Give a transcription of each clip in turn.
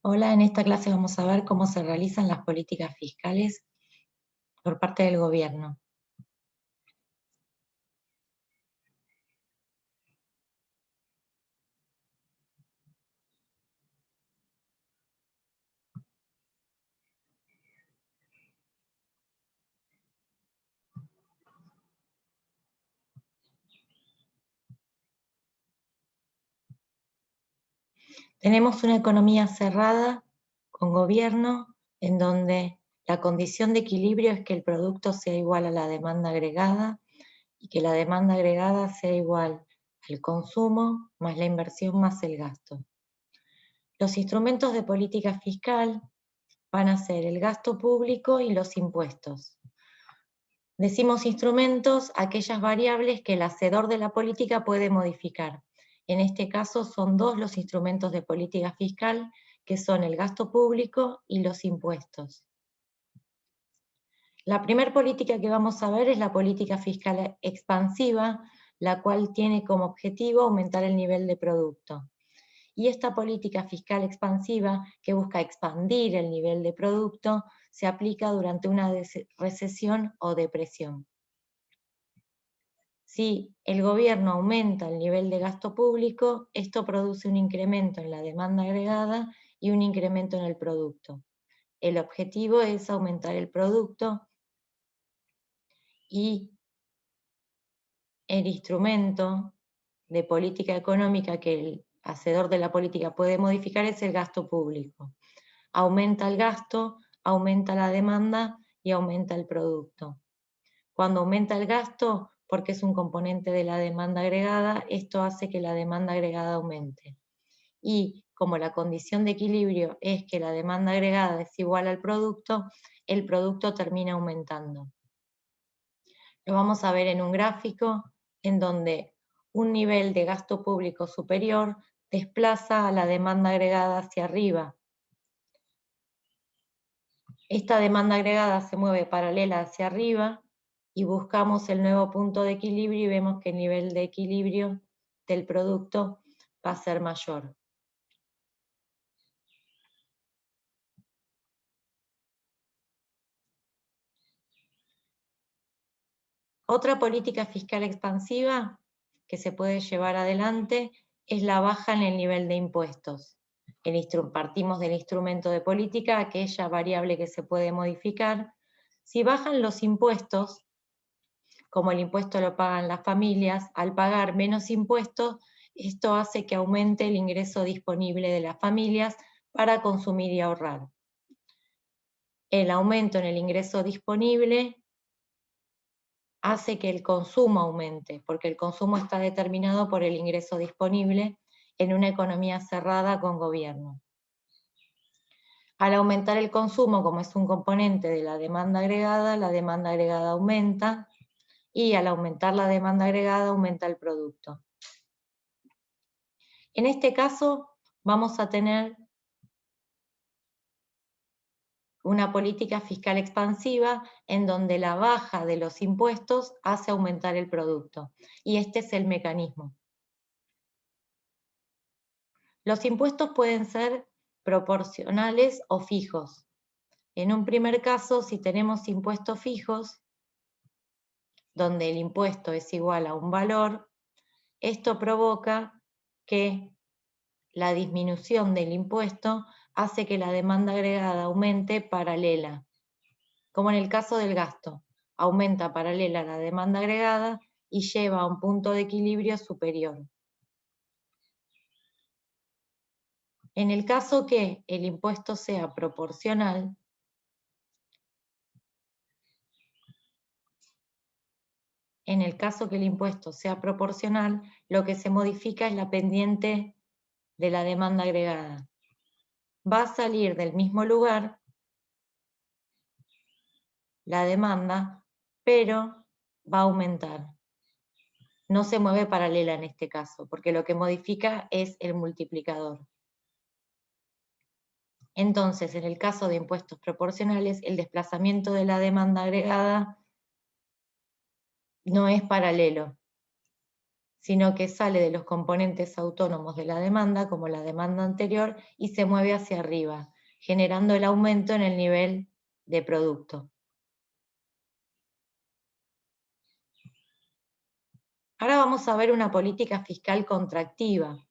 Hola, en esta clase vamos a ver cómo se realizan las políticas fiscales por parte del gobierno. Tenemos una economía cerrada con gobierno en donde la condición de equilibrio es que el producto sea igual a la demanda agregada y que la demanda agregada sea igual al consumo más la inversión más el gasto. Los instrumentos de política fiscal van a ser el gasto público y los impuestos. Decimos instrumentos aquellas variables que el hacedor de la política puede modificar. En este caso son dos los instrumentos de política fiscal, que son el gasto público y los impuestos. La primera política que vamos a ver es la política fiscal expansiva, la cual tiene como objetivo aumentar el nivel de producto. Y esta política fiscal expansiva, que busca expandir el nivel de producto, se aplica durante una recesión o depresión. Si el gobierno aumenta el nivel de gasto público, esto produce un incremento en la demanda agregada y un incremento en el producto. El objetivo es aumentar el producto y el instrumento de política económica que el hacedor de la política puede modificar es el gasto público. Aumenta el gasto, aumenta la demanda y aumenta el producto. Cuando aumenta el gasto, porque es un componente de la demanda agregada, esto hace que la demanda agregada aumente. Y como la condición de equilibrio es que la demanda agregada es igual al producto, el producto termina aumentando. Lo vamos a ver en un gráfico en donde un nivel de gasto público superior desplaza a la demanda agregada hacia arriba. Esta demanda agregada se mueve paralela hacia arriba y buscamos el nuevo punto de equilibrio y vemos que el nivel de equilibrio del producto va a ser mayor. Otra política fiscal expansiva que se puede llevar adelante es la baja en el nivel de impuestos. Partimos del instrumento de política, aquella variable que se puede modificar. Si bajan los impuestos, como el impuesto lo pagan las familias, al pagar menos impuestos, esto hace que aumente el ingreso disponible de las familias para consumir y ahorrar. El aumento en el ingreso disponible hace que el consumo aumente, porque el consumo está determinado por el ingreso disponible en una economía cerrada con gobierno. Al aumentar el consumo, como es un componente de la demanda agregada aumenta, y al aumentar la demanda agregada aumenta el producto. En este caso vamos a tener una política fiscal expansiva en donde la baja de los impuestos hace aumentar el producto. Y este es el mecanismo. Los impuestos pueden ser proporcionales o fijos. En un primer caso, si tenemos impuestos fijos, donde el impuesto es igual a un valor, esto provoca que la disminución del impuesto hace que la demanda agregada aumente paralela. Como en el caso del gasto, aumenta paralela a la demanda agregada y lleva a un punto de equilibrio superior. En el caso que el impuesto sea proporcional, lo que se modifica es la pendiente de la demanda agregada. Va a salir del mismo lugar la demanda, pero va a aumentar. No se mueve paralela en este caso, porque lo que modifica es el multiplicador. Entonces, en el caso de impuestos proporcionales, el desplazamiento de la demanda agregada no es paralelo. sino que sale de los componentes autónomos de la demanda, como la demanda anterior, y se mueve hacia arriba, generando el aumento en el nivel de producto. Ahora vamos a ver una política fiscal contractiva.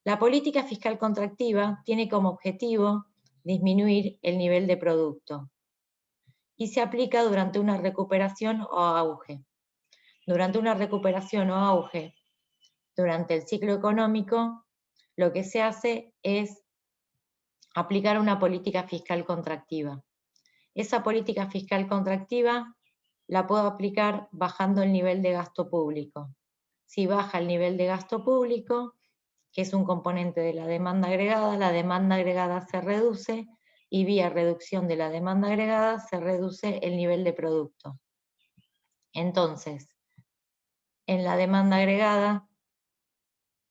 La política fiscal contractiva tiene como objetivo disminuir el nivel de producto y se aplica durante una recuperación o auge. Durante una recuperación o auge, durante el ciclo económico, lo que se hace es aplicar una política fiscal contractiva. Esa política fiscal contractiva la puedo aplicar bajando el nivel de gasto público. Si baja el nivel de gasto público, que es un componente de la demanda agregada se reduce y vía reducción de la demanda agregada se reduce el nivel de producto. Entonces, en la demanda agregada,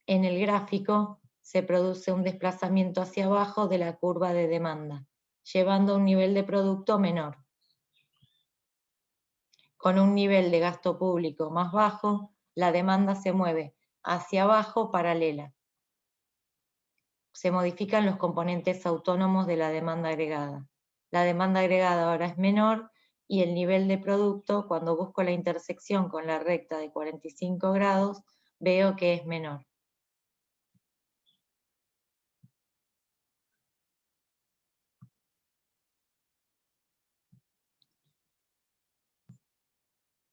en el gráfico, se produce un desplazamiento hacia abajo de la curva de demanda, llevando a un nivel de producto menor. Con un nivel de gasto público más bajo, la demanda se mueve hacia abajo paralela. Se modifican los componentes autónomos de la demanda agregada. La demanda agregada ahora es menor y el nivel de producto, cuando busco la intersección con la recta de 45 grados, veo que es menor.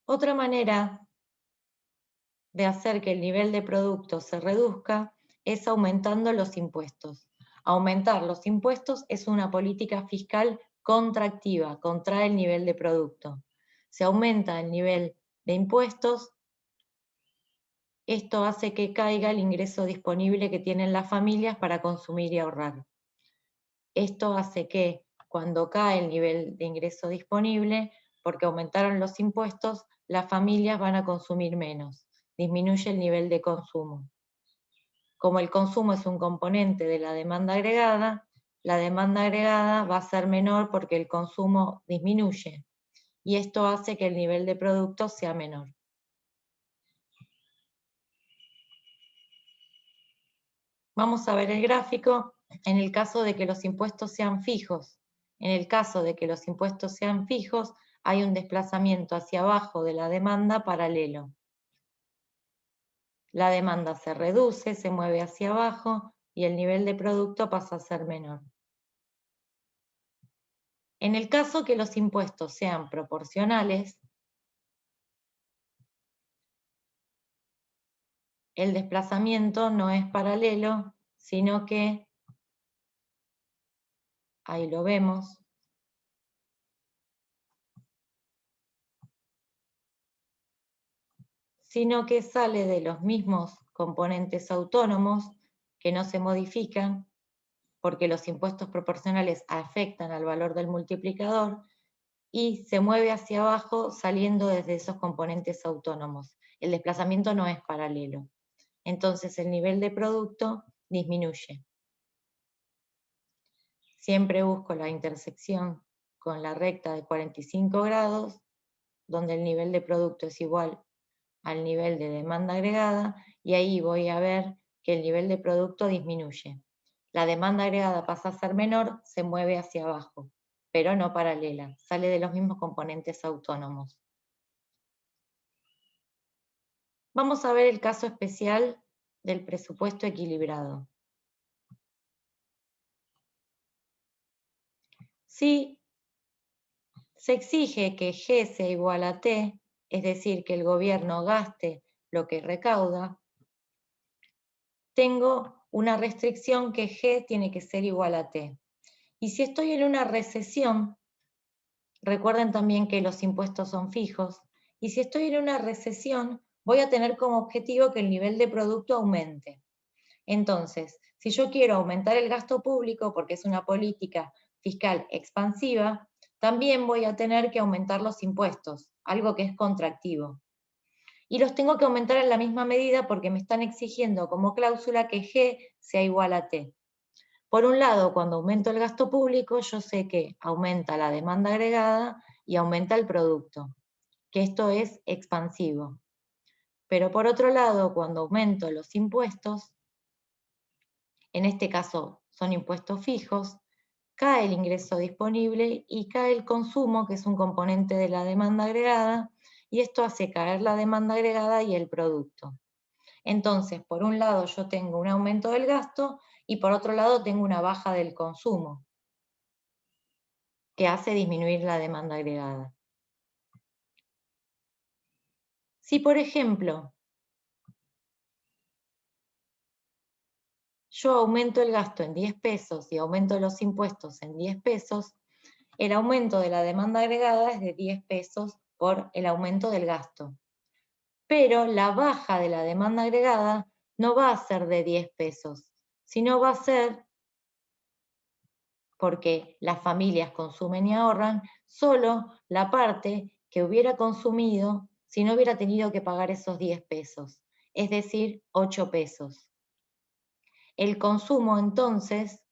Otra manera de hacer que el nivel de producto se reduzca es aumentando los impuestos. Aumentar los impuestos es una política fiscal contractiva, contrae el nivel de producto. Se aumenta el nivel de impuestos, esto hace que caiga el ingreso disponible que tienen las familias para consumir y ahorrar. Esto hace que cuando cae el nivel de ingreso disponible, porque aumentaron los impuestos, las familias van a consumir menos, disminuye el nivel de consumo. Como el consumo es un componente de la demanda agregada va a ser menor porque el consumo disminuye, y esto hace que el nivel de producto sea menor. Vamos a ver el gráfico en el caso de que los impuestos sean fijos. En el caso de que los impuestos sean fijos, hay un desplazamiento hacia abajo de la demanda paralelo. La demanda se reduce, se mueve hacia abajo y el nivel de producto pasa a ser menor. En el caso que los impuestos sean proporcionales, el desplazamiento no es paralelo, sino que, ahí lo vemos, sino que sale de los mismos componentes autónomos que no se modifican, porque los impuestos proporcionales afectan al valor del multiplicador, y se mueve hacia abajo saliendo desde esos componentes autónomos. El desplazamiento no es paralelo. Entonces el nivel de producto disminuye. Siempre busco la intersección con la recta de 45 grados, donde el nivel de producto es igual al nivel de demanda agregada, y ahí voy a ver que el nivel de producto disminuye. La demanda agregada pasa a ser menor, se mueve hacia abajo, pero no paralela, sale de los mismos componentes autónomos. Vamos a ver el caso especial del presupuesto equilibrado. Si se exige que G sea igual a T, es decir, que el gobierno gaste lo que recauda, tengo una restricción que G tiene que ser igual a T. Y si estoy en una recesión, recuerden también que los impuestos son fijos, y si estoy en una recesión, voy a tener como objetivo que el nivel de producto aumente. Entonces, si yo quiero aumentar el gasto público, porque es una política fiscal expansiva, también voy a tener que aumentar los impuestos, algo que es contractivo. Y los tengo que aumentar en la misma medida porque me están exigiendo como cláusula que G sea igual a T. Por un lado, cuando aumento el gasto público, yo sé que aumenta la demanda agregada y aumenta el producto, que esto es expansivo. Pero por otro lado, cuando aumento los impuestos, en este caso son impuestos fijos, cae el ingreso disponible y cae el consumo, que es un componente de la demanda agregada, y esto hace caer la demanda agregada y el producto. Entonces, por un lado yo tengo un aumento del gasto y por otro lado tengo una baja del consumo, que hace disminuir la demanda agregada. Si, por ejemplo, yo aumento el gasto en 10 pesos y aumento los impuestos en 10 pesos, el aumento de la demanda agregada es de 10 pesos por el aumento del gasto. Pero la baja de la demanda agregada no va a ser de 10 pesos, sino va a ser, porque las familias consumen y ahorran, solo la parte que hubiera consumido si no hubiera tenido que pagar esos 10 pesos, es decir, 8 pesos. El consumo entonces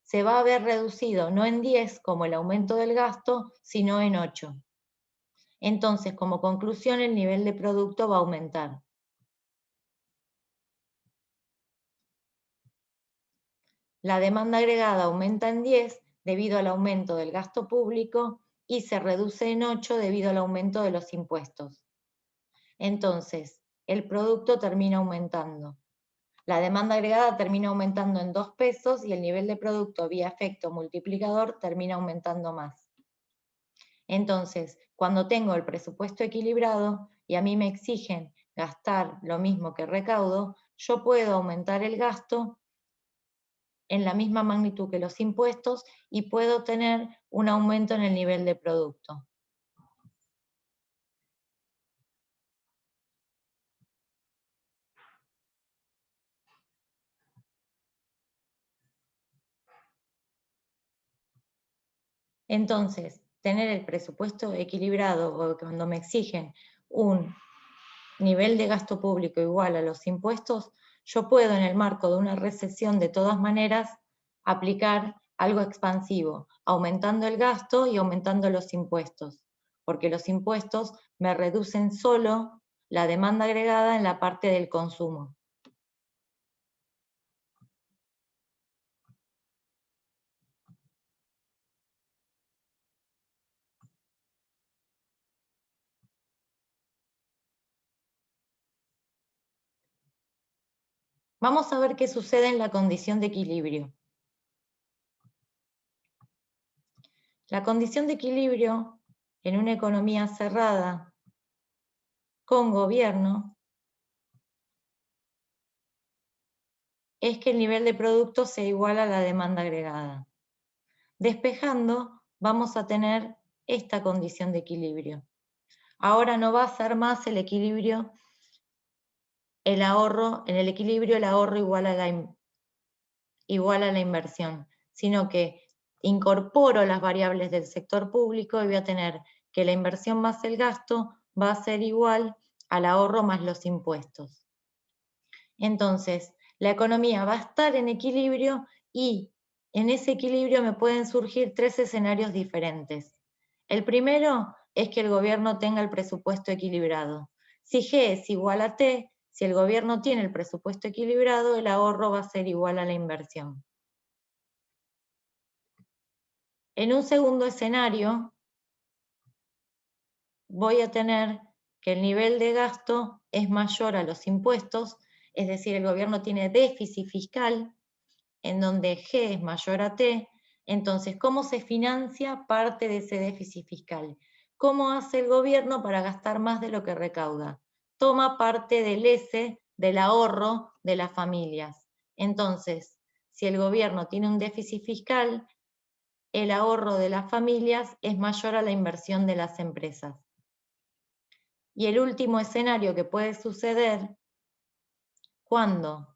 se va a ver reducido no en 10 como el aumento del gasto, sino en 8. Entonces, como conclusión, el nivel de producto va a aumentar. La demanda agregada aumenta en 10 debido al aumento del gasto público y se reduce en 8 debido al aumento de los impuestos. Entonces, el producto termina aumentando. La demanda agregada termina aumentando en 2 pesos y el nivel de producto vía efecto multiplicador termina aumentando más. Entonces, cuando tengo el presupuesto equilibrado y a mí me exigen gastar lo mismo que recaudo, yo puedo aumentar el gasto en la misma magnitud que los impuestos y puedo tener un aumento en el nivel de producto. Entonces, tener el presupuesto equilibrado o cuando me exigen un nivel de gasto público igual a los impuestos, yo puedo en el marco de una recesión de todas maneras aplicar algo expansivo, aumentando el gasto y aumentando los impuestos, porque los impuestos me reducen solo la demanda agregada en la parte del consumo. Vamos a ver qué sucede en la condición de equilibrio. La condición de equilibrio en una economía cerrada con gobierno es que el nivel de producto sea igual a la demanda agregada. Despejando, vamos a tener esta condición de equilibrio. Ahora no va a ser más el equilibrio, el ahorro, en el equilibrio el ahorro igual a la inversión, sino que incorporo las variables del sector público y voy a tener que la inversión más el gasto va a ser igual al ahorro más los impuestos. Entonces, la economía va a estar en equilibrio y en ese equilibrio me pueden surgir 3 escenarios diferentes. El primero es que el gobierno tenga el presupuesto equilibrado. Si G es igual a T, si el gobierno tiene el presupuesto equilibrado, el ahorro va a ser igual a la inversión. En un segundo escenario, voy a tener que el nivel de gasto es mayor a los impuestos, es decir, el gobierno tiene déficit fiscal, en donde G es mayor a T, entonces, ¿cómo se financia parte de ese déficit fiscal? ¿Cómo hace el gobierno para gastar más de lo que recauda? Toma parte del S, del ahorro de las familias. Entonces, si el gobierno tiene un déficit fiscal, el ahorro de las familias es mayor a la inversión de las empresas. Y el último escenario que puede suceder cuando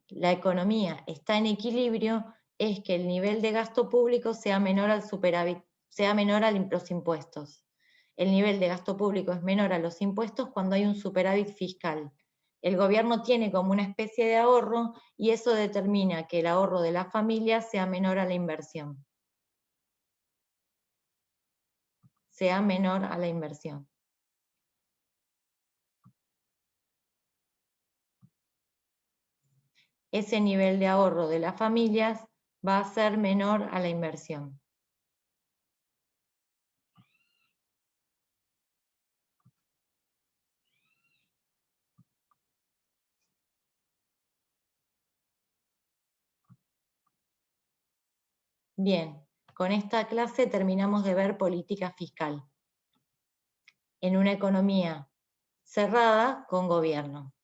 la economía está en equilibrio es que el nivel de gasto público sea menor al superávit, sea menor a los impuestos. El nivel de gasto público es menor a los impuestos cuando hay un superávit fiscal. El gobierno tiene como una especie de ahorro y eso determina que el ahorro de la familia sea menor a la inversión. Sea menor a la inversión. Ese nivel de ahorro de las familias va a ser menor a la inversión. Bien, con esta clase terminamos de ver política fiscal en una economía cerrada con gobierno.